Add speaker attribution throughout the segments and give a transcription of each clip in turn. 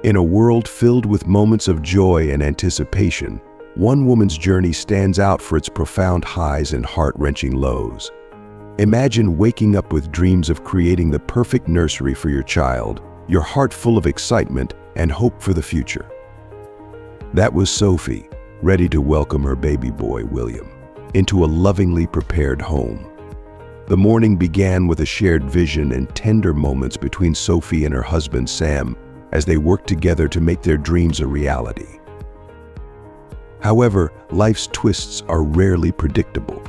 Speaker 1: In a world filled with moments of joy and anticipation, one woman's journey stands out for its profound highs and heart-wrenching lows. Imagine waking up with dreams of creating the perfect nursery for your child, your heart full of excitement and hope for the future. That was Sophie, ready to welcome her baby boy, William, into a lovingly prepared home. The morning began with a shared vision and tender moments between Sophie and her husband, Sam, as they worked together to make their dreams a reality. However, life's twists are rarely predictable.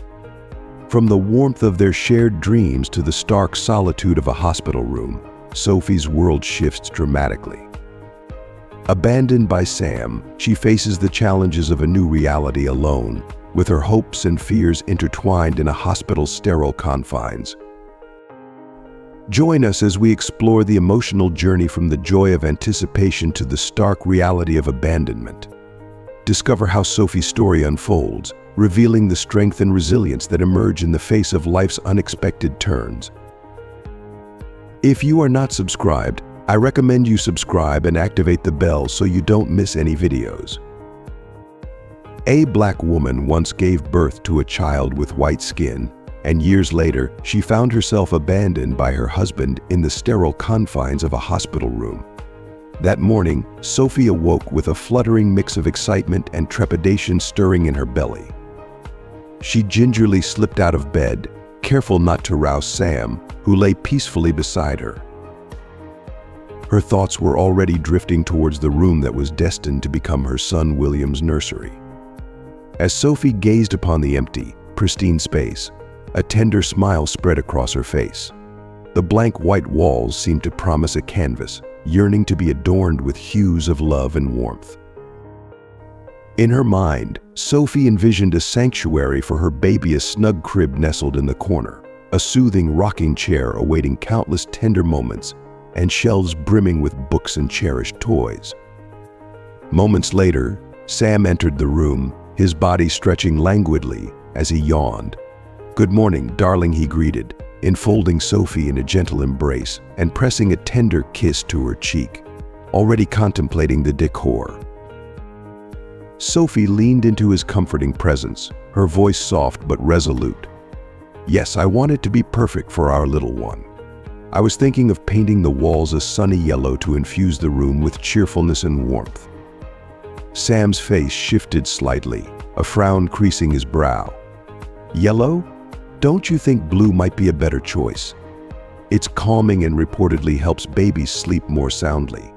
Speaker 1: From the warmth of their shared dreams to the stark solitude of a hospital room, Sophie's world shifts dramatically. Abandoned by Sam, she faces the challenges of a new reality alone, with her hopes and fears intertwined in a hospital's sterile confines. Join us as we explore the emotional journey from the joy of anticipation to the stark reality of abandonment. Discover how Sophie's story unfolds, revealing the strength and resilience that emerge in the face of life's unexpected turns. If you are not subscribed, I recommend you subscribe and activate the bell so you don't miss any videos. A Black woman once gave birth to a child with white skin, and years later, she found herself abandoned by her husband in the sterile confines of a hospital room. That morning, Sophie awoke with a fluttering mix of excitement and trepidation stirring in her belly. She gingerly slipped out of bed, careful not to rouse Sam, who lay peacefully beside her. Her thoughts were already drifting towards the room that was destined to become her son William's nursery. As Sophie gazed upon the empty, pristine space, a tender smile spread across her face. The blank white walls seemed to promise a canvas, yearning to be adorned with hues of love and warmth. In her mind, Sophie envisioned a sanctuary for her baby, a snug crib nestled in the corner, a soothing rocking chair awaiting countless tender moments, and shelves brimming with books and cherished toys. Moments later, Sam entered the room, his body stretching languidly as he yawned. "Good morning, darling," he greeted, enfolding Sophie in a gentle embrace and pressing a tender kiss to her cheek, already contemplating the decor. Sophie leaned into his comforting presence, her voice soft but resolute. "Yes, I want it to be perfect for our little one. I was thinking of painting the walls a sunny yellow to infuse the room with cheerfulness and warmth." Sam's face shifted slightly, a frown creasing his brow. "Yellow? Don't you think blue might be a better choice? It's calming and reportedly helps babies sleep more soundly."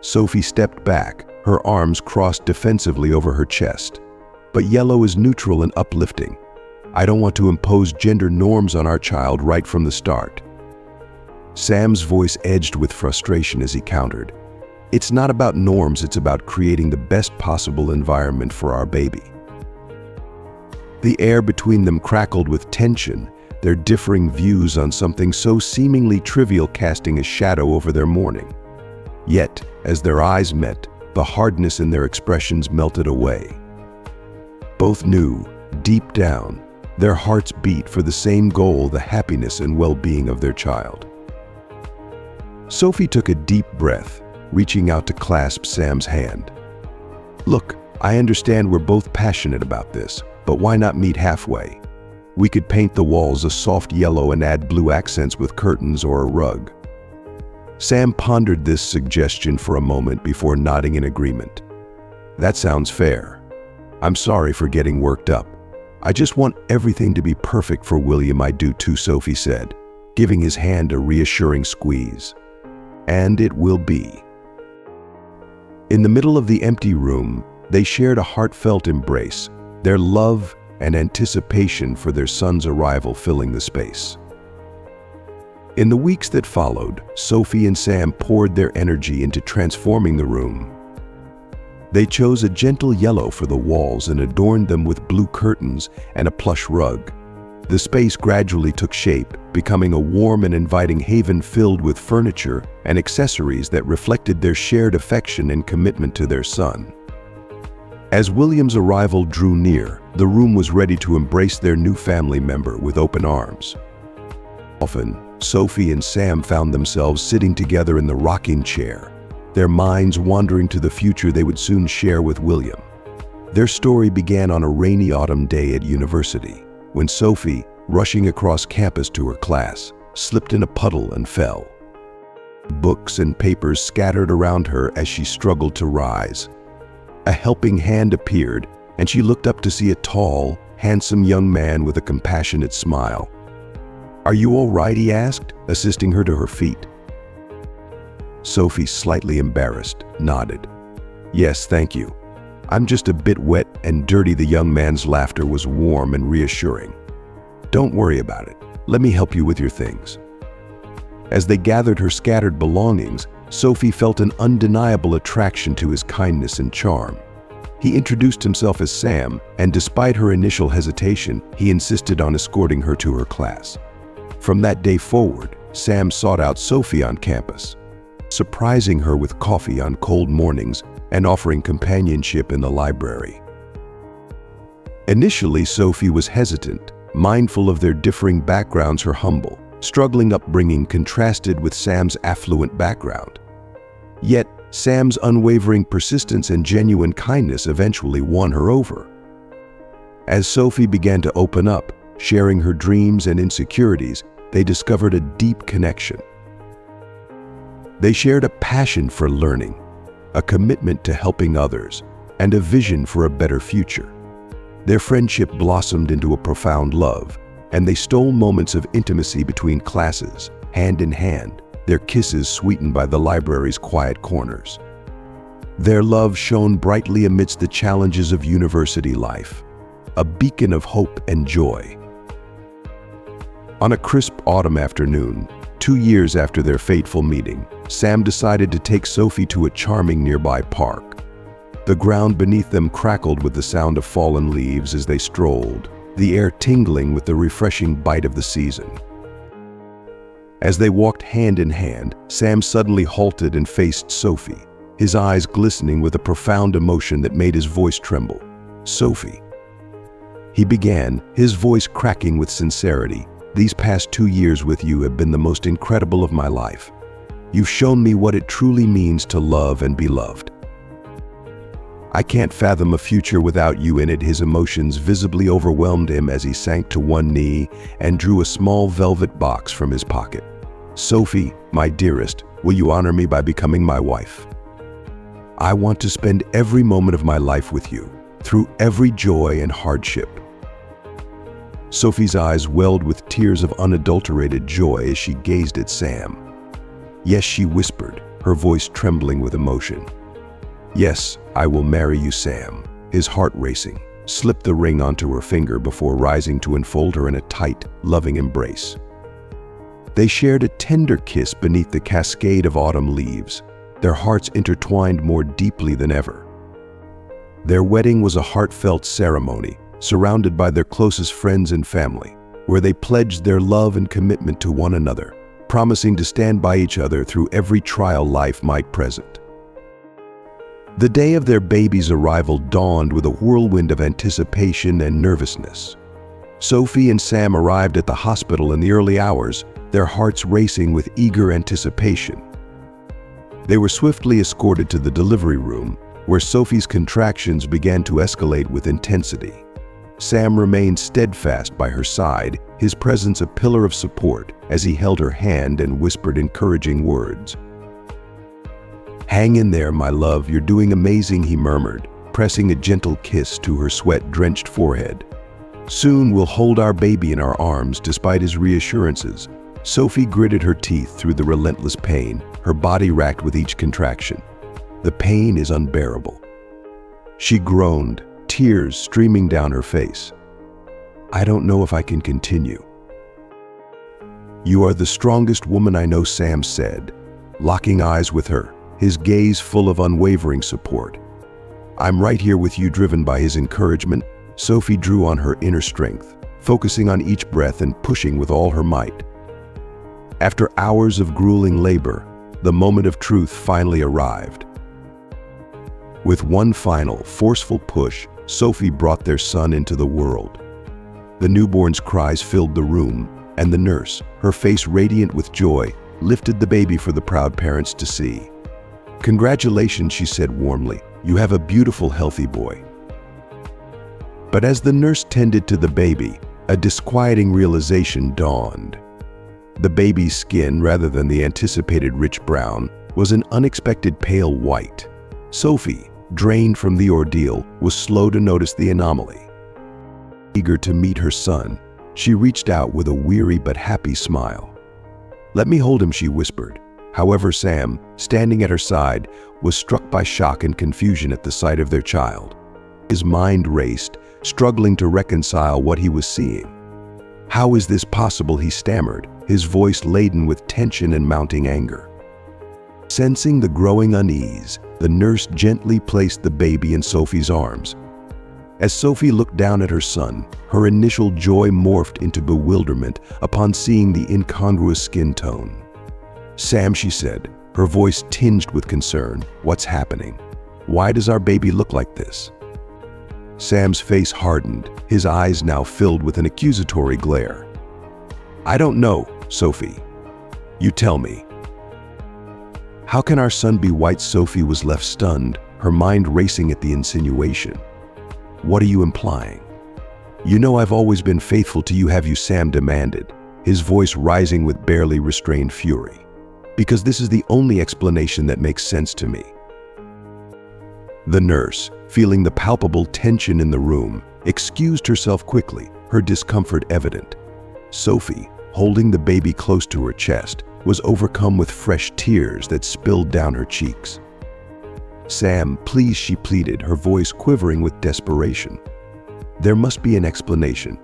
Speaker 1: Sophie stepped back, her arms crossed defensively over her chest. "But yellow is neutral and uplifting. I don't want to impose gender norms on our child right from the start." Sam's voice edged with frustration as he countered. "It's not about norms, it's about creating the best possible environment for our baby." The air between them crackled with tension, their differing views on something so seemingly trivial casting a shadow over their morning. Yet, as their eyes met, the hardness in their expressions melted away. Both knew, deep down, their hearts beat for the same goal, the happiness and well-being of their child. Sophie took a deep breath, reaching out to clasp Sam's hand. "Look, I understand we're both passionate about this, but why not meet halfway? We could paint the walls a soft yellow and add blue accents with curtains or a rug." Sam pondered this suggestion for a moment before nodding in agreement. "That sounds fair. I'm sorry for getting worked up. I just want everything to be perfect for William." "I do too," Sophie said, giving his hand a reassuring squeeze. "And it will be." In the middle of the empty room, they shared a heartfelt embrace, their love and anticipation for their son's arrival filling the space. In the weeks that followed, Sophie and Sam poured their energy into transforming the room. They chose a gentle yellow for the walls and adorned them with blue curtains and a plush rug. The space gradually took shape, becoming a warm and inviting haven filled with furniture and accessories that reflected their shared affection and commitment to their son. As William's arrival drew near, the room was ready to embrace their new family member with open arms. Often, Sophie and Sam found themselves sitting together in the rocking chair, their minds wandering to the future they would soon share with William. Their story began on a rainy autumn day at university, when Sophie, rushing across campus to her class, slipped in a puddle and fell. Books and papers scattered around her as she struggled to rise. A helping hand appeared, and she looked up to see a tall, handsome young man with a compassionate smile. "Are you all right?" he asked, assisting her to her feet. Sophie, slightly embarrassed, nodded. "Yes, thank you. I'm just a bit wet and dirty." The young man's laughter was warm and reassuring. "Don't worry about it. Let me help you with your things." As they gathered her scattered belongings, Sophie felt an undeniable attraction to his kindness and charm. He introduced himself as Sam, and despite her initial hesitation, he insisted on escorting her to her class. From that day forward, Sam sought out Sophie on campus, surprising her with coffee on cold mornings and offering companionship in the library. Initially, Sophie was hesitant, mindful of their differing backgrounds. Her humble, struggling upbringing contrasted with Sam's affluent background. Yet, Sam's unwavering persistence and genuine kindness eventually won her over. As Sophie began to open up, sharing her dreams and insecurities, they discovered a deep connection. They shared a passion for learning, a commitment to helping others, and a vision for a better future. Their friendship blossomed into a profound love, and they stole moments of intimacy between classes, hand in hand, their kisses sweetened by the library's quiet corners. Their love shone brightly amidst the challenges of university life, a beacon of hope and joy. On a crisp autumn afternoon, 2 years after their fateful meeting, Sam decided to take Sophie to a charming nearby park. The ground beneath them crackled with the sound of fallen leaves as they strolled, the air tingling with the refreshing bite of the season. As they walked hand in hand, Sam suddenly halted and faced Sophie, his eyes glistening with a profound emotion that made his voice tremble. "Sophie," he began, his voice cracking with sincerity, "these past 2 years with you have been the most incredible of my life. You've shown me what it truly means to love and be loved. I can't fathom a future without you in it." His emotions visibly overwhelmed him as he sank to one knee and drew a small velvet box from his pocket. "Sophie, my dearest, will you honor me by becoming my wife? I want to spend every moment of my life with you, through every joy and hardship." Sophie's eyes welled with tears of unadulterated joy as she gazed at Sam. "Yes," she whispered, her voice trembling with emotion. "Yes, I will marry you, Sam." His heart racing, slipped the ring onto her finger before rising to enfold her in a tight, loving embrace. They shared a tender kiss beneath the cascade of autumn leaves, their hearts intertwined more deeply than ever. Their wedding was a heartfelt ceremony, surrounded by their closest friends and family, where they pledged their love and commitment to one another, promising to stand by each other through every trial life might present. The day of their baby's arrival dawned with a whirlwind of anticipation and nervousness. Sophie and Sam arrived at the hospital in the early hours, their hearts racing with eager anticipation. They were swiftly escorted to the delivery room, where Sophie's contractions began to escalate with intensity. Sam remained steadfast by her side, his presence a pillar of support as he held her hand and whispered encouraging words. "Hang in there, my love, you're doing amazing," he murmured, pressing a gentle kiss to her sweat-drenched forehead. "Soon we'll hold our baby in our arms." Despite his reassurances, Sophie gritted her teeth through the relentless pain, her body racked with each contraction. "The pain is unbearable," she groaned, tears streaming down her face. "I don't know if I can continue." "You are the strongest woman I know," Sam said, locking eyes with her, his gaze full of unwavering support. "I'm right here with you." Driven by his encouragement, Sophie drew on her inner strength, focusing on each breath and pushing with all her might. After hours of grueling labor, the moment of truth finally arrived. With one final, forceful push, Sophie brought their son into the world. The newborn's cries filled the room, and the nurse, her face radiant with joy, lifted the baby for the proud parents to see. "Congratulations," she said warmly. "You have a beautiful, healthy boy." But as the nurse tended to the baby, a disquieting realization dawned. The baby's skin, rather than the anticipated rich brown, was an unexpected pale white. Sophie, drained from the ordeal, was slow to notice the anomaly. Eager to meet her son, she reached out with a weary but happy smile. "Let me hold him," she whispered. However, Sam, standing at her side, was struck by shock and confusion at the sight of their child. His mind raced, struggling to reconcile what he was seeing. "How is this possible?" he stammered, his voice laden with tension and mounting anger. Sensing the growing unease, the nurse gently placed the baby in Sophie's arms. As Sophie looked down at her son, her initial joy morphed into bewilderment upon seeing the incongruous skin tone. "Sam," she said, her voice tinged with concern, "what's happening? Why does our baby look like this?" Sam's face hardened, his eyes now filled with an accusatory glare. "I don't know, Sophie. You tell me." "How can our son be white?" Sophie was left stunned, her mind racing at the insinuation. "What are you implying?" "You know I've always been faithful to you, have you?" Sam demanded, his voice rising with barely restrained fury. "Because this is the only explanation that makes sense to me." The nurse, feeling the palpable tension in the room, excused herself quickly, her discomfort evident. Sophie, holding the baby close to her chest, was overcome with fresh tears that spilled down her cheeks. "Sam, please," she pleaded, her voice quivering with desperation. "There must be an explanation.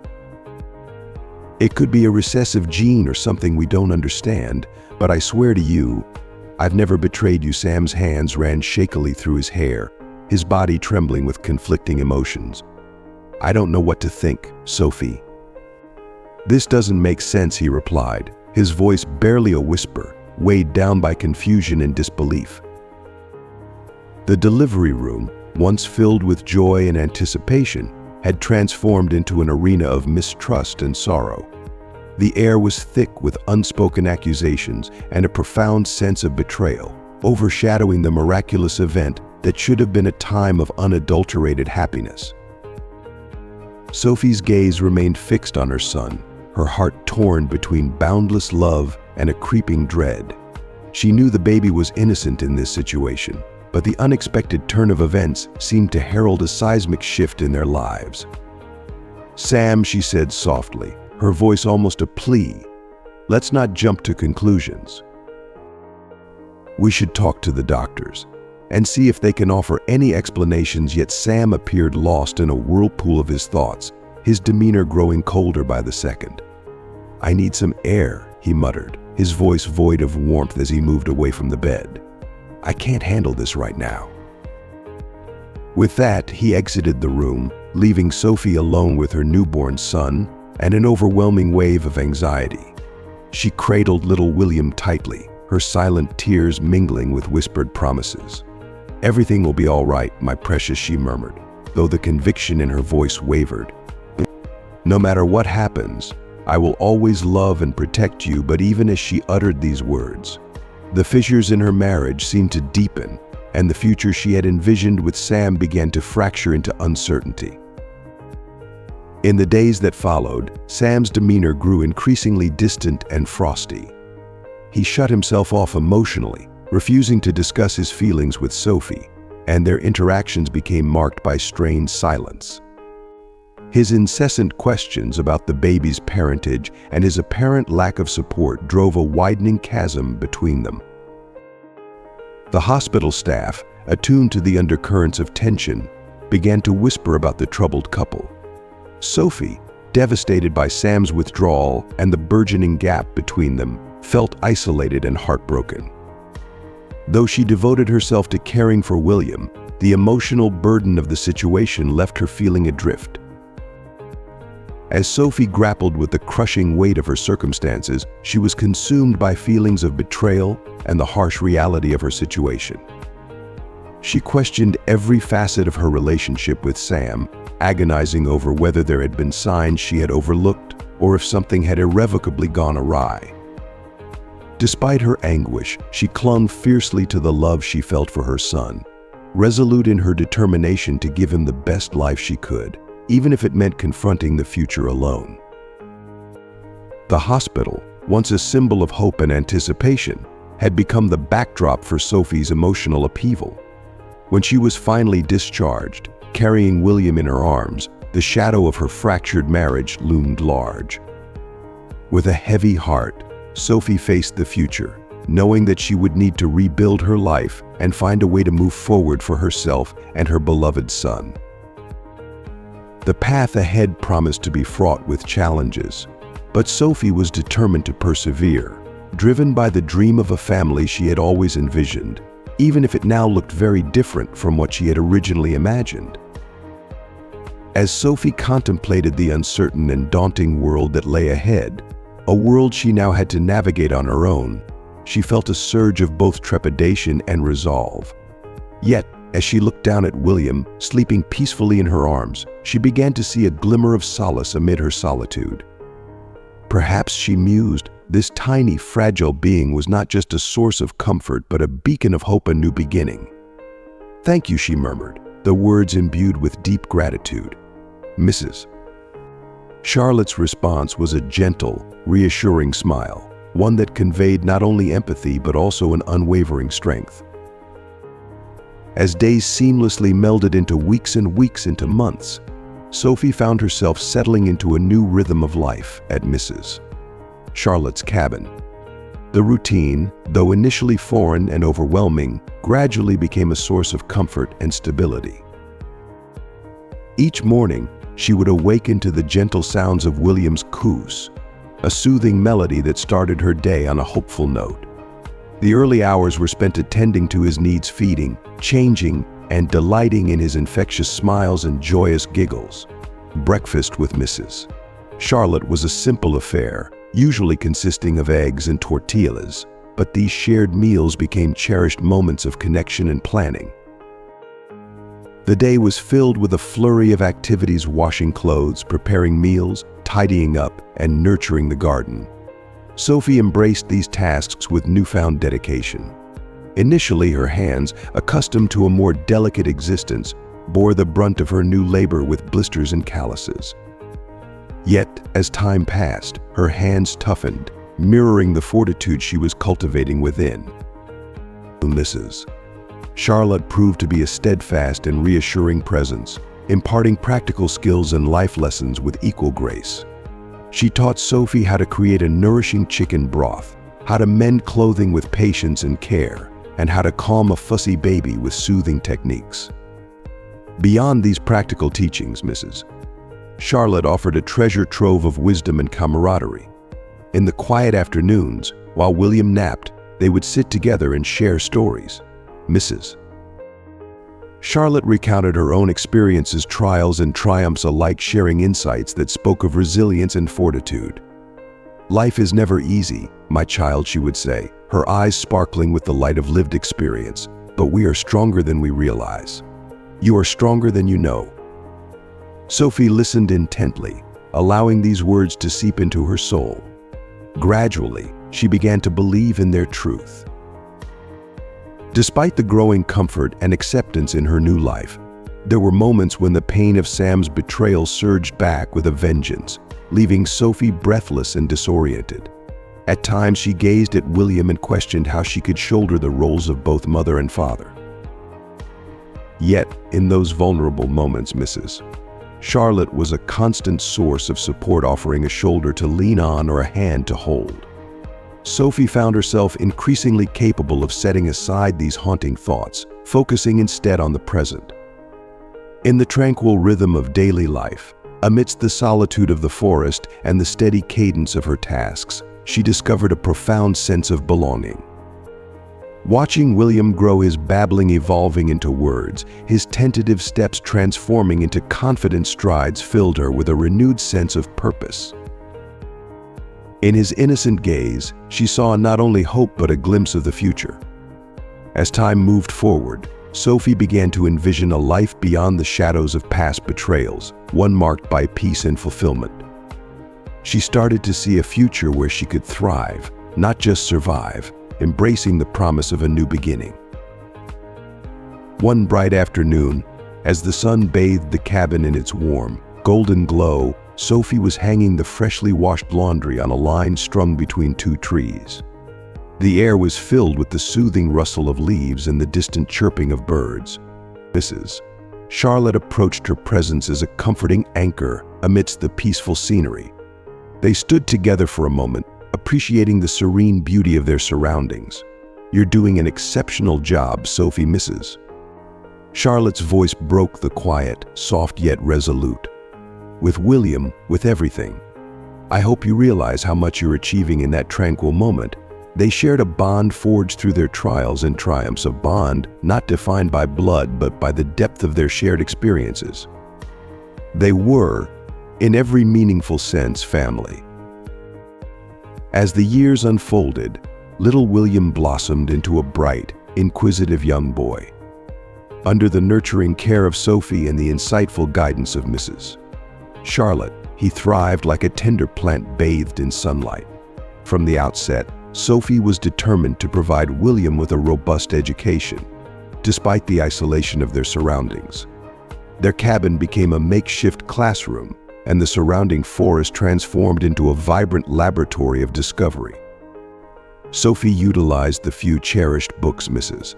Speaker 1: It could be a recessive gene or something we don't understand, but I swear to you, I've never betrayed you." Sam's hands ran shakily through his hair, his body trembling with conflicting emotions. "I don't know what to think, Sophie." "This doesn't make sense," he replied, his voice barely a whisper, weighed down by confusion and disbelief. The delivery room, once filled with joy and anticipation, had transformed into an arena of mistrust and sorrow. The air was thick with unspoken accusations and a profound sense of betrayal, overshadowing the miraculous event that should have been a time of unadulterated happiness. Sophie's gaze remained fixed on her son, her heart torn between boundless love and a creeping dread. She knew the baby was innocent in this situation, but the unexpected turn of events seemed to herald a seismic shift in their lives. "Sam," she said softly, her voice almost a plea, "let's not jump to conclusions. We should talk to the doctors and see if they can offer any explanations." Yet Sam appeared lost in a whirlpool of his thoughts, his demeanor growing colder by the second. "I need some air," he muttered, his voice void of warmth as he moved away from the bed. "I can't handle this right now." With that, he exited the room, leaving Sophie alone with her newborn son and an overwhelming wave of anxiety. She cradled little William tightly, her silent tears mingling with whispered promises. "Everything will be all right, my precious," she murmured, though the conviction in her voice wavered. "No matter what happens, I will always love and protect you." But even as she uttered these words, the fissures in her marriage seemed to deepen, and the future she had envisioned with Sam began to fracture into uncertainty. In the days that followed, Sam's demeanor grew increasingly distant and frosty. He shut himself off emotionally, refusing to discuss his feelings with Sophie, and their interactions became marked by strained silence. His incessant questions about the baby's parentage and his apparent lack of support drove a widening chasm between them. The hospital staff, attuned to the undercurrents of tension, began to whisper about the troubled couple. Sophie, devastated by Sam's withdrawal and the burgeoning gap between them, felt isolated and heartbroken. Though she devoted herself to caring for William, the emotional burden of the situation left her feeling adrift. As Sophie grappled with the crushing weight of her circumstances, she was consumed by feelings of betrayal and the harsh reality of her situation. She questioned every facet of her relationship with Sam, agonizing over whether there had been signs she had overlooked or if something had irrevocably gone awry. Despite her anguish, she clung fiercely to the love she felt for her son, resolute in her determination to give him the best life she could, even if it meant confronting the future alone. The hospital, once a symbol of hope and anticipation, had become the backdrop for Sophie's emotional upheaval. When she was finally discharged, carrying William in her arms, the shadow of her fractured marriage loomed large. With a heavy heart, Sophie faced the future, knowing that she would need to rebuild her life and find a way to move forward for herself and her beloved son. The path ahead promised to be fraught with challenges, but Sophie was determined to persevere, driven by the dream of a family she had always envisioned, even if it now looked very different from what she had originally imagined. As Sophie contemplated the uncertain and daunting world that lay ahead, a world she now had to navigate on her own, she felt a surge of both trepidation and resolve. Yet, as she looked down at William, sleeping peacefully in her arms, she began to see a glimmer of solace amid her solitude. Perhaps, she mused, this tiny, fragile being was not just a source of comfort, but a beacon of hope and new beginning. "Thank you," she murmured, the words imbued with deep gratitude. "Mrs." Charlotte's response was a gentle, reassuring smile, one that conveyed not only empathy but also an unwavering strength. As days seamlessly melded into weeks and weeks into months, Sophie found herself settling into a new rhythm of life at Mrs. Charlotte's cabin. The routine, though initially foreign and overwhelming, gradually became a source of comfort and stability. Each morning, she would awaken to the gentle sounds of William's coos, a soothing melody that started her day on a hopeful note. The early hours were spent attending to his needs, feeding, changing, and delighting in his infectious smiles and joyous giggles. Breakfast with Mrs. Charlotte was a simple affair, usually consisting of eggs and tortillas, but these shared meals became cherished moments of connection and planning. The day was filled with a flurry of activities: washing clothes, preparing meals, tidying up, and nurturing the garden. Sophie embraced these tasks with newfound dedication. Initially, her hands, accustomed to a more delicate existence, bore the brunt of her new labor with blisters and calluses. Yet, as time passed, her hands toughened, mirroring the fortitude she was cultivating within. Mrs. Charlotte proved to be a steadfast and reassuring presence, imparting practical skills and life lessons with equal grace. She taught Sophie how to create a nourishing chicken broth, how to mend clothing with patience and care, and how to calm a fussy baby with soothing techniques. Beyond these practical teachings, Mrs. Charlotte offered a treasure trove of wisdom and camaraderie. In the quiet afternoons, while William napped, they would sit together and share stories. Mrs. Charlotte recounted her own experiences, trials and triumphs alike, sharing insights that spoke of resilience and fortitude. "Life is never easy, my child," she would say, her eyes sparkling with the light of lived experience, "but we are stronger than we realize. You are stronger than you know." Sophie listened intently, allowing these words to seep into her soul. Gradually, she began to believe in their truth. Despite the growing comfort and acceptance in her new life, there were moments when the pain of Sam's betrayal surged back with a vengeance, leaving Sophie breathless and disoriented. At times, she gazed at William and questioned how she could shoulder the roles of both mother and father. Yet, in those vulnerable moments, Mrs. Charlotte was a constant source of support, offering a shoulder to lean on or a hand to hold. Sophie found herself increasingly capable of setting aside these haunting thoughts, focusing instead on the present. In the tranquil rhythm of daily life, amidst the solitude of the forest and the steady cadence of her tasks, she discovered a profound sense of belonging. Watching William grow, his babbling evolving into words, his tentative steps transforming into confident strides, filled her with a renewed sense of purpose. In his innocent gaze, she saw not only hope but a glimpse of the future. As time moved forward, Sophie began to envision a life beyond the shadows of past betrayals, one marked by peace and fulfillment. She started to see a future where she could thrive, not just survive, embracing the promise of a new beginning. One bright afternoon, as the sun bathed the cabin in its warm, golden glow, Sophie was hanging the freshly washed laundry on a line strung between two trees. The air was filled with the soothing rustle of leaves and the distant chirping of birds. Mrs. Charlotte approached her presence as a comforting anchor amidst the peaceful scenery. They stood together for a moment, appreciating the serene beauty of their surroundings. "You're doing an exceptional job, Sophie, Mrs." Charlotte's voice broke the quiet, soft yet resolute. "With William, with everything. I hope you realize how much you're achieving in that tranquil moment." They shared a bond forged through their trials and triumphs, a bond not defined by blood but by the depth of their shared experiences. They were, in every meaningful sense, family. As the years unfolded, little William blossomed into a bright, inquisitive young boy. Under the nurturing care of Sophie and the insightful guidance of Mrs. Charlotte, he thrived like a tender plant bathed in sunlight. From the outset, Sophie was determined to provide William with a robust education, despite the isolation of their surroundings. Their cabin became a makeshift classroom, and the surrounding forest transformed into a vibrant laboratory of discovery. Sophie utilized the few cherished books Mrs.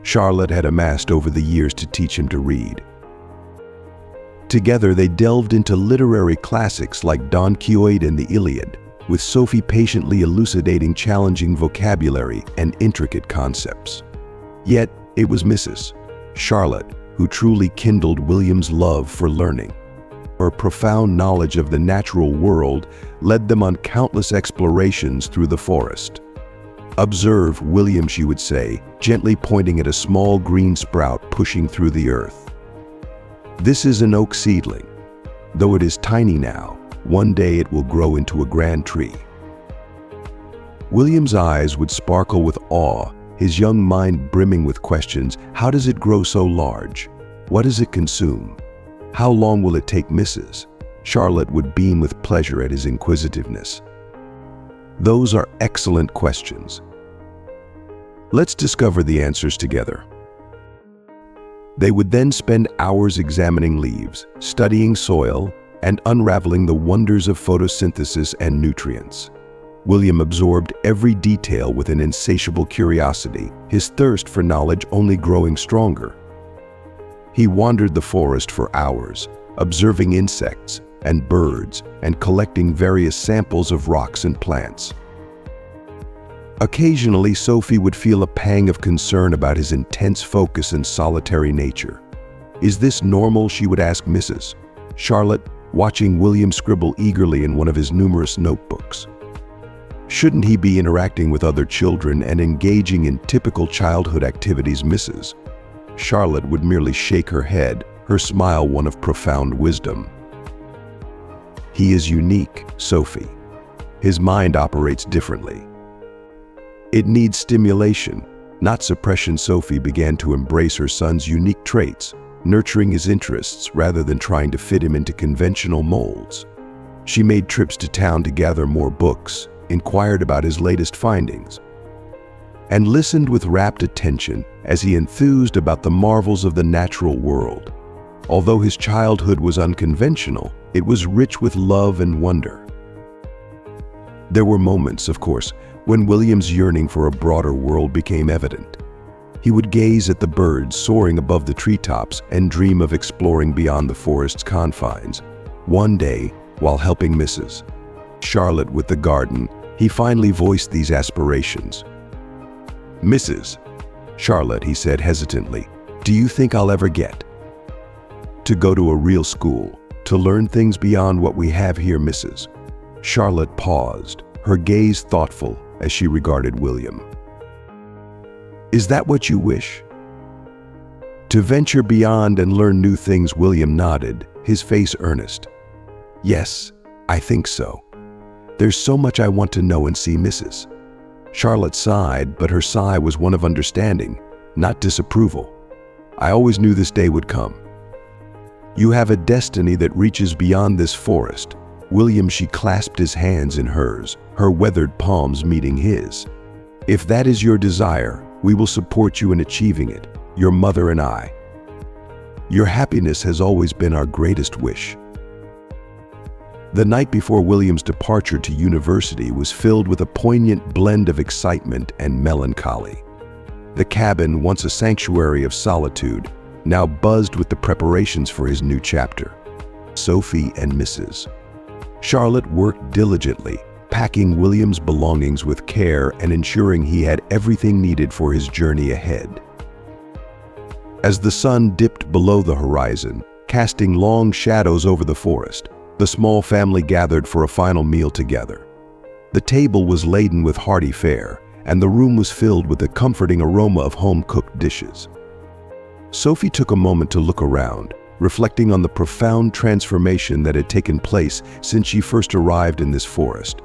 Speaker 1: Charlotte had amassed over the years to teach him to read. Together they delved into literary classics like Don Quixote and the Iliad, with Sophie patiently elucidating challenging vocabulary and intricate concepts. Yet, it was Mrs. Charlotte who truly kindled William's love for learning. Her profound knowledge of the natural world led them on countless explorations through the forest. "Observe, William," she would say, gently pointing at a small green sprout pushing through the earth. "This is an oak seedling. Though it is tiny now, one day it will grow into a grand tree." William's eyes would sparkle with awe, his young mind brimming with questions. How does it grow so large? What does it consume? How long will it take Mrs. Charlotte would beam with pleasure at his inquisitiveness. Those are excellent questions. Let's discover the answers together. They would then spend hours examining leaves, studying soil, and unraveling the wonders of photosynthesis and nutrients. William absorbed every detail with an insatiable curiosity, his thirst for knowledge only growing stronger. He wandered the forest for hours, observing insects and birds and collecting various samples of rocks and plants. Occasionally, Sophie would feel a pang of concern about his intense focus and solitary nature. "Is this normal?" she would ask Mrs. Charlotte, watching William scribble eagerly in one of his numerous notebooks. "Shouldn't he be interacting with other children and engaging in typical childhood activities?" Mrs. Charlotte would merely shake her head, her smile one of profound wisdom. "He is unique, Sophie. His mind operates differently. It needs stimulation, not suppression." Sophie began to embrace her son's unique traits, nurturing his interests rather than trying to fit him into conventional molds. She made trips to town to gather more books, inquired about his latest findings, and listened with rapt attention as he enthused about the marvels of the natural world. Although his childhood was unconventional, it was rich with love and wonder. There were moments, of course, when William's yearning for a broader world became evident. He would gaze at the birds soaring above the treetops and dream of exploring beyond the forest's confines. One day, while helping Mrs. Charlotte with the garden, he finally voiced these aspirations. "Mrs. Charlotte," he said hesitantly, "do you think I'll ever get to go to a real school, to learn things beyond what we have here?" Mrs. Charlotte paused, her gaze thoughtful as she regarded William. "Is that what you wish? To venture beyond and learn new things?" William nodded, his face earnest. "Yes, I think so. There's so much I want to know and see." Mrs. Charlotte sighed, but her sigh was one of understanding, not disapproval. "I always knew this day would come. You have a destiny that reaches beyond this forest, William, she clasped his hands in hers, her weathered palms meeting his. If that is your desire, we will support you in achieving it, your mother and I. Your happiness has always been our greatest wish. The night before William's departure to university was filled with a poignant blend of excitement and melancholy. The cabin, once a sanctuary of solitude, now buzzed with the preparations for his new chapter. Sophie and Mrs. Charlotte worked diligently, packing William's belongings with care and ensuring he had everything needed for his journey ahead. As the sun dipped below the horizon, casting long shadows over the forest, the small family gathered for a final meal together. The table was laden with hearty fare, and the room was filled with the comforting aroma of home-cooked dishes. Sophie took a moment to look around, reflecting on the profound transformation that had taken place since she first arrived in this forest.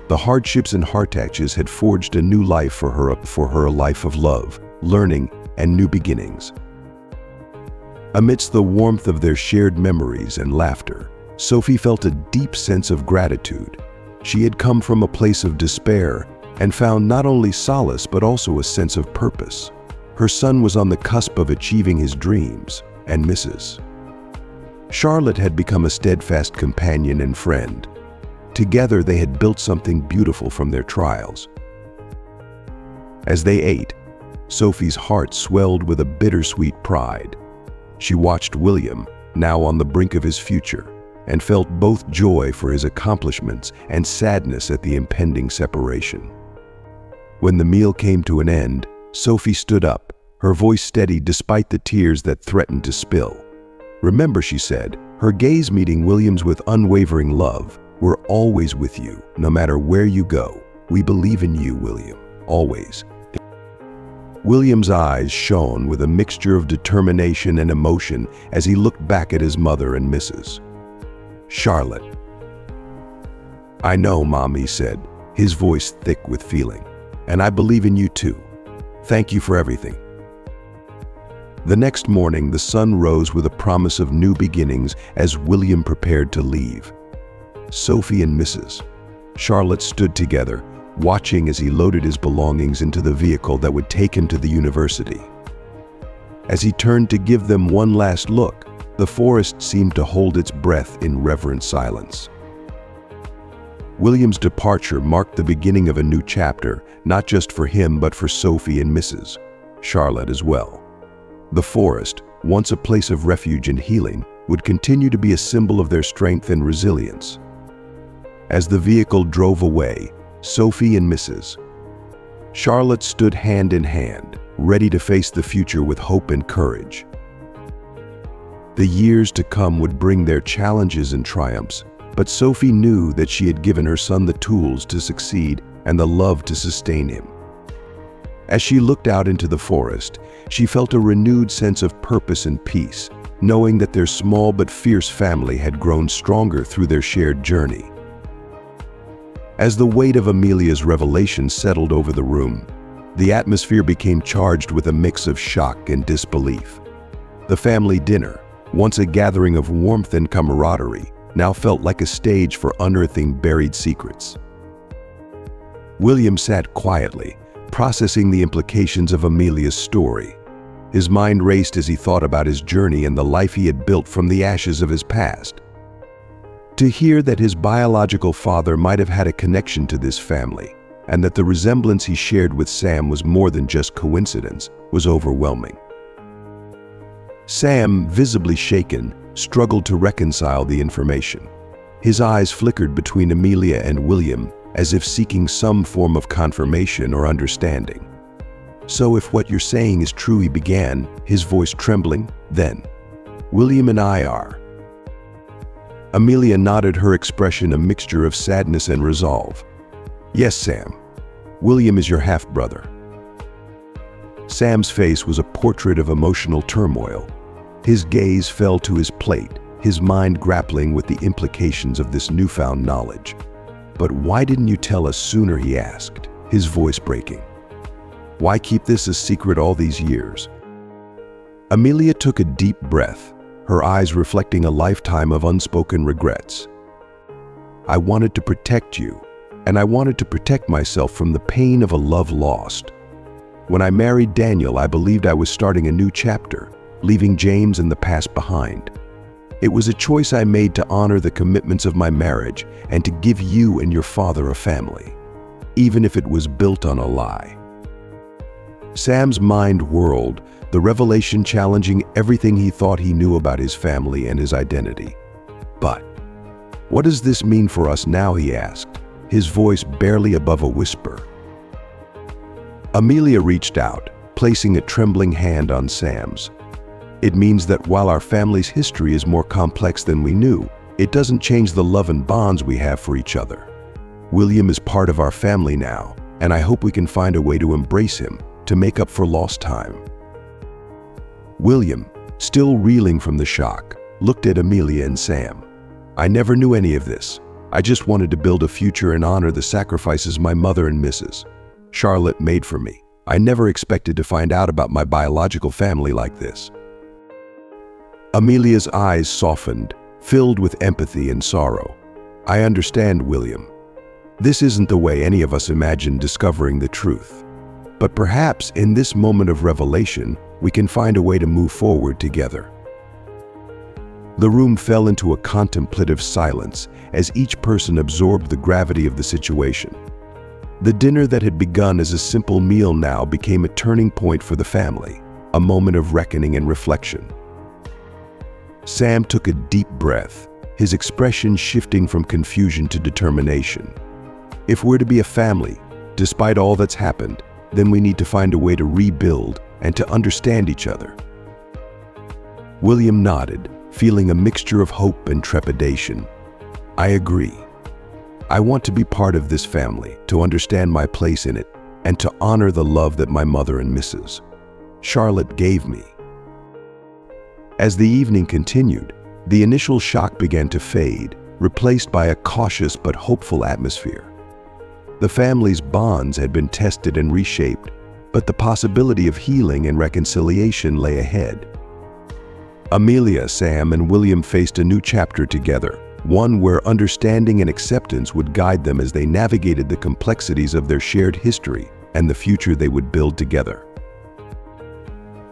Speaker 1: The hardships and hardships had forged a new life for her, a life of love, learning, and new beginnings. Amidst the warmth of their shared memories and laughter, Sophie felt a deep sense of gratitude. She had come from a place of despair and found not only solace but also a sense of purpose. Her son was on the cusp of achieving his dreams, and Mrs. Charlotte had become a steadfast companion and friend. Together they had built something beautiful from their trials. As they ate, Sophie's heart swelled with a bittersweet pride. She watched William, now on the brink of his future, and felt both joy for his accomplishments and sadness at the impending separation. When the meal came to an end, Sophie stood up, her voice steady despite the tears that threatened to spill. Remember, she said, her gaze meeting William's with unwavering love, we're always with you, no matter where you go. We believe in you, William, always. William's eyes shone with a mixture of determination and emotion as he looked back at his mother and Mrs. Charlotte. I know, Mom, he said, his voice thick with feeling. And I believe in you too. Thank you for everything. The next morning, the sun rose with a promise of new beginnings as William prepared to leave. Sophie and Mrs. Charlotte stood together, watching as he loaded his belongings into the vehicle that would take him to the university. As he turned to give them one last look, the forest seemed to hold its breath in reverent silence. William's departure marked the beginning of a new chapter, not just for him but for Sophie and Mrs. Charlotte as well. The forest, once a place of refuge and healing, would continue to be a symbol of their strength and resilience. As the vehicle drove away, Sophie and Mrs. Charlotte stood hand in hand, ready to face the future with hope and courage. The years to come would bring their challenges and triumphs, but Sophie knew that she had given her son the tools to succeed and the love to sustain him. As she looked out into the forest, she felt a renewed sense of purpose and peace, knowing that their small but fierce family had grown stronger through their shared journey. As the weight of Amelia's revelation settled over the room, the atmosphere became charged with a mix of shock and disbelief. The family dinner, once a gathering of warmth and camaraderie, now felt like a stage for unearthing buried secrets. William sat quietly, processing the implications of Amelia's story. His mind raced as he thought about his journey and the life he had built from the ashes of his past. To hear that his biological father might have had a connection to this family, and that the resemblance he shared with Sam was more than just coincidence, was overwhelming. Sam, visibly shaken, struggled to reconcile the information. His eyes flickered between Amelia and William, as if seeking some form of confirmation or understanding. So if what you're saying is true, he began, his voice trembling, then, William and I are. Amelia nodded, her expression a mixture of sadness and resolve. Yes, Sam. William is your half-brother. Sam's face was a portrait of emotional turmoil. His gaze fell to his plate, his mind grappling with the implications of this newfound knowledge. But why didn't you tell us sooner, he asked, his voice breaking. Why keep this a secret all these years? Amelia took a deep breath, her eyes reflecting a lifetime of unspoken regrets. I wanted to protect you, and I wanted to protect myself from the pain of a love lost. When I married Daniel, I believed I was starting a new chapter, leaving James and the past behind. It was a choice I made to honor the commitments of my marriage and to give you and your father a family, even if it was built on a lie. Sam's mind whirled, the revelation challenging everything he thought he knew about his family and his identity. But what does this mean for us now, he asked, his voice barely above a whisper. Amelia reached out, placing a trembling hand on Sam's. It means that while our family's history is more complex than we knew, it doesn't change the love and bonds we have for each other. William is part of our family now, and I hope we can find a way to embrace him, to make up for lost time. William, still reeling from the shock, looked at Amelia and Sam. I never knew any of this. I just wanted to build a future and honor the sacrifices my mother and Mrs. Charlotte made for me. I never expected to find out about my biological family like this. Amelia's eyes softened, filled with empathy and sorrow. I understand, William. This isn't the way any of us imagined discovering the truth. But perhaps in this moment of revelation, we can find a way to move forward together. The room fell into a contemplative silence as each person absorbed the gravity of the situation. The dinner that had begun as a simple meal now became a turning point for the family, a moment of reckoning and reflection. Sam took a deep breath, his expression shifting from confusion to determination. If we're to be a family, despite all that's happened, then we need to find a way to rebuild and to understand each other. William nodded, feeling a mixture of hope and trepidation. I agree. I want to be part of this family, to understand my place in it, and to honor the love that my mother and Mrs. Charlotte gave me. As the evening continued, the initial shock began to fade, replaced by a cautious but hopeful atmosphere. The family's bonds had been tested and reshaped, but the possibility of healing and reconciliation lay ahead. Amelia, Sam, and William faced a new chapter together, one where understanding and acceptance would guide them as they navigated the complexities of their shared history and the future they would build together.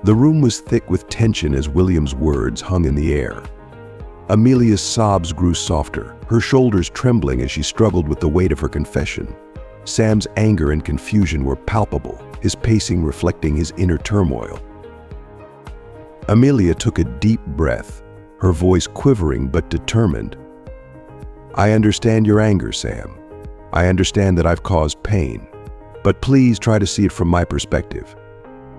Speaker 1: The room was thick with tension as William's words hung in the air. Amelia's sobs grew softer, her shoulders trembling as she struggled with the weight of her confession. Sam's anger and confusion were palpable, his pacing reflecting his inner turmoil. Amelia took a deep breath, her voice quivering but determined. I understand your anger, Sam. I understand that I've caused pain, but please try to see it from my perspective.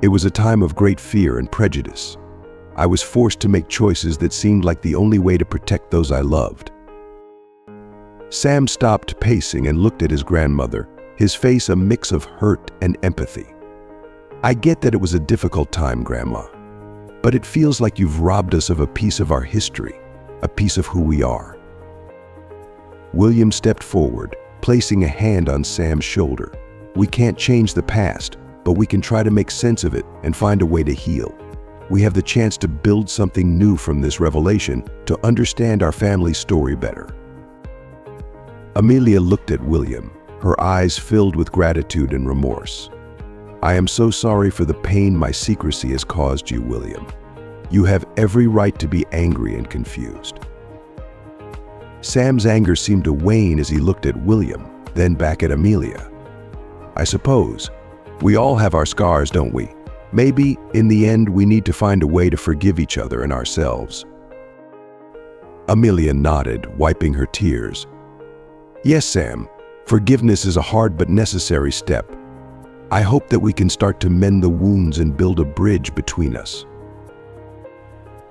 Speaker 1: It was a time of great fear and prejudice. I was forced to make choices that seemed like the only way to protect those I loved. Sam stopped pacing and looked at his grandmother, his face a mix of hurt and empathy. I get that it was a difficult time, Grandma, but it feels like you've robbed us of a piece of our history, a piece of who we are. William stepped forward, placing a hand on Sam's shoulder. We can't change the past, but we can try to make sense of it and find a way to heal. We have the chance to build something new from this revelation, to understand our family's story better. Amelia looked at William, her eyes filled with gratitude and remorse. I am so sorry for the pain my secrecy has caused you, William. You have every right to be angry and confused. Sam's anger seemed to wane as he looked at William, then back at Amelia. I suppose we all have our scars, don't we? Maybe, in the end, we need to find a way to forgive each other and ourselves. Amelia nodded, wiping her tears. Yes, Sam, forgiveness is a hard but necessary step. I hope that we can start to mend the wounds and build a bridge between us.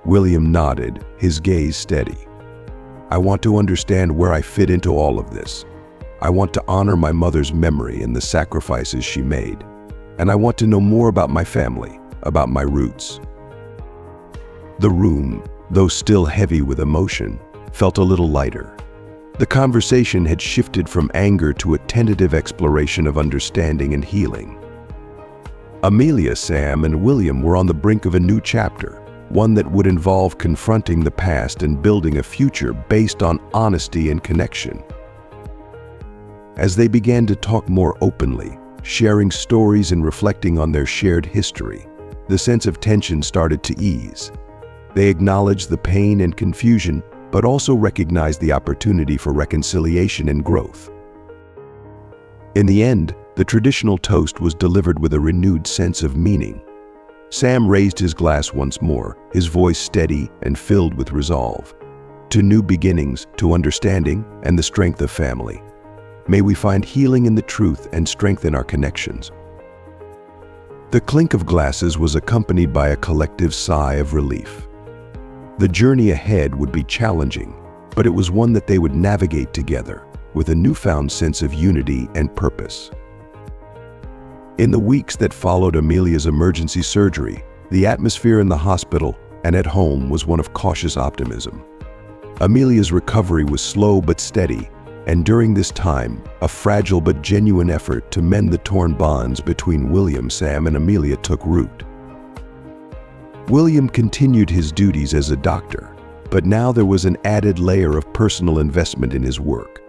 Speaker 1: William nodded, his gaze steady. I want to understand where I fit into all of this. I want to honor my mother's memory and the sacrifices she made. And I want to know more about my family, about my roots. The room, though still heavy with emotion, felt a little lighter. The conversation had shifted from anger to a tentative exploration of understanding and healing. Amelia, Sam, and William were on the brink of a new chapter, one that would involve confronting the past and building a future based on honesty and connection. As they began to talk more openly, sharing stories and reflecting on their shared history, the sense of tension started to ease. They acknowledged the pain and confusion, but also recognized the opportunity for reconciliation and growth. In the end, the traditional toast was delivered with a renewed sense of meaning. Sam raised his glass once more, his voice steady and filled with resolve. To new beginnings, to understanding, and the strength of family. May we find healing in the truth and strengthen our connections. The clink of glasses was accompanied by a collective sigh of relief. The journey ahead would be challenging, but it was one that they would navigate together, with a newfound sense of unity and purpose. In the weeks that followed Amelia's emergency surgery, the atmosphere in the hospital and at home was one of cautious optimism. Amelia's recovery was slow but steady, and during this time, a fragile but genuine effort to mend the torn bonds between William, Sam, and Amelia took root. William continued his duties as a doctor, but now there was an added layer of personal investment in his work.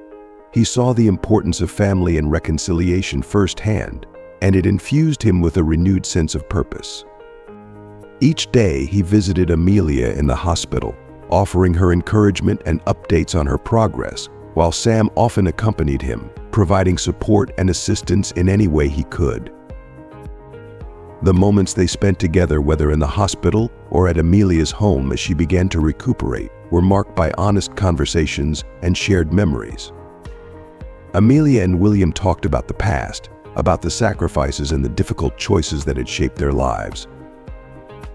Speaker 1: He saw the importance of family and reconciliation firsthand, and it infused him with a renewed sense of purpose. Each day he visited Amelia in the hospital, offering her encouragement and updates on her progress, while Sam often accompanied him, providing support and assistance in any way he could. The moments they spent together, whether in the hospital or at Amelia's home as she began to recuperate, were marked by honest conversations and shared memories. Amelia and William talked about the past, about the sacrifices and the difficult choices that had shaped their lives.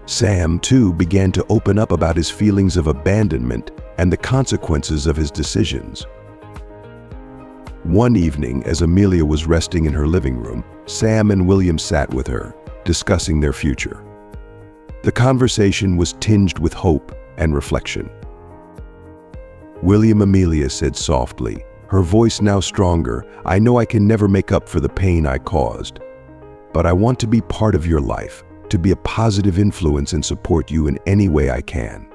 Speaker 1: Sam, too, began to open up about his feelings of abandonment and the consequences of his decisions. One evening, as Amelia was resting in her living room, Sam and William sat with her, discussing their future. The conversation was tinged with hope and reflection. "William," Amelia said softly, her voice now stronger, "I know I can never make up for the pain I caused, but I want to be part of your life, to be a positive influence and support you in any way I can."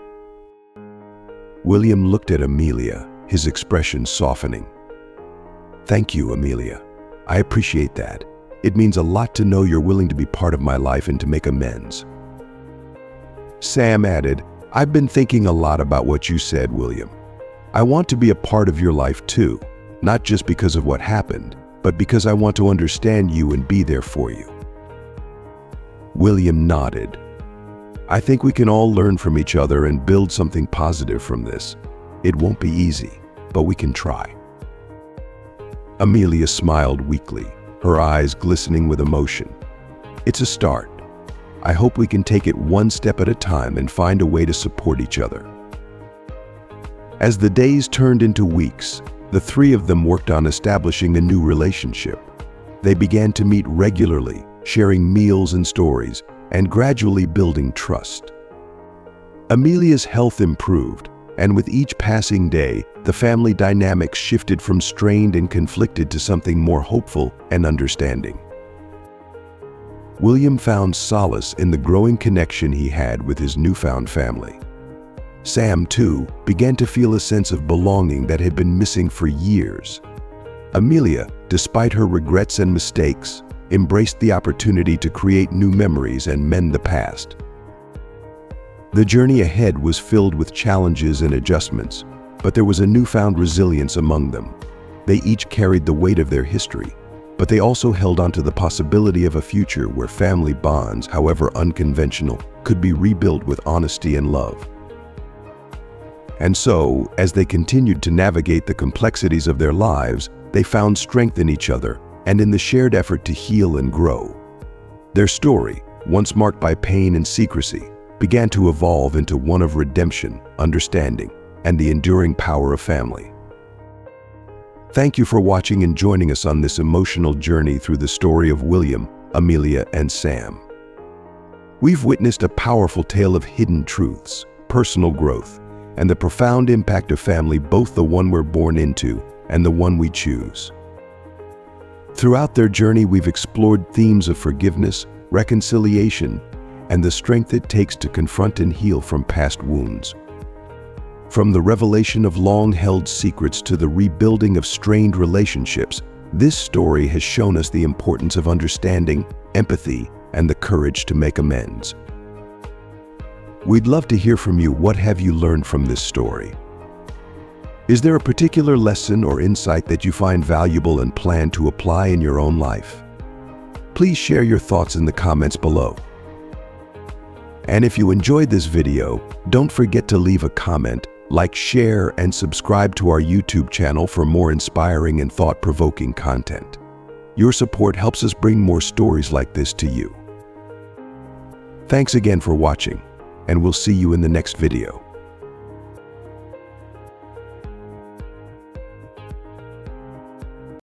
Speaker 1: William looked at Amelia, his expression softening. "Thank you, Amelia. I appreciate that. It means a lot to know you're willing to be part of my life and to make amends." Sam added, "I've been thinking a lot about what you said, William. I want to be a part of your life too, not just because of what happened, but because I want to understand you and be there for you." William nodded. "I think we can all learn from each other and build something positive from this. It won't be easy, but we can try." Amelia smiled weakly, her eyes glistening with emotion. "It's a start. I hope we can take it one step at a time and find a way to support each other." As the days turned into weeks, the three of them worked on establishing a new relationship. They began to meet regularly, sharing meals and stories, and gradually building trust. Amelia's health improved, and with each passing day, the family dynamics shifted from strained and conflicted to something more hopeful and understanding. William found solace in the growing connection he had with his newfound family. Sam, too, began to feel a sense of belonging that had been missing for years. Amelia, despite her regrets and mistakes, embraced the opportunity to create new memories and mend the past. The journey ahead was filled with challenges and adjustments, but there was a newfound resilience among them. They each carried the weight of their history, but they also held on to the possibility of a future where family bonds, however unconventional, could be rebuilt with honesty and love. And so, as they continued to navigate the complexities of their lives, they found strength in each other and in the shared effort to heal and grow. Their story, once marked by pain and secrecy, began to evolve into one of redemption, understanding, and the enduring power of family. Thank you for watching and joining us on this emotional journey through the story of William, Amelia, and Sam. We've witnessed a powerful tale of hidden truths, personal growth, and the profound impact of family, both the one we're born into and the one we choose. Throughout their journey, we've explored themes of forgiveness, reconciliation, and the strength it takes to confront and heal from past wounds. From the revelation of long-held secrets to the rebuilding of strained relationships, This story has shown us the importance of understanding, empathy, and the courage to make amends. We'd love to hear from you. What have you learned from this story? Is there a particular lesson or insight that you find valuable and plan to apply in your own life? Please share your thoughts in the comments below. And if you enjoyed this video, don't forget to leave a comment, like, share, and subscribe to our YouTube channel for more inspiring and thought-provoking content. Your support helps us bring more stories like this to you. Thanks again for watching, and we'll see you in the next video.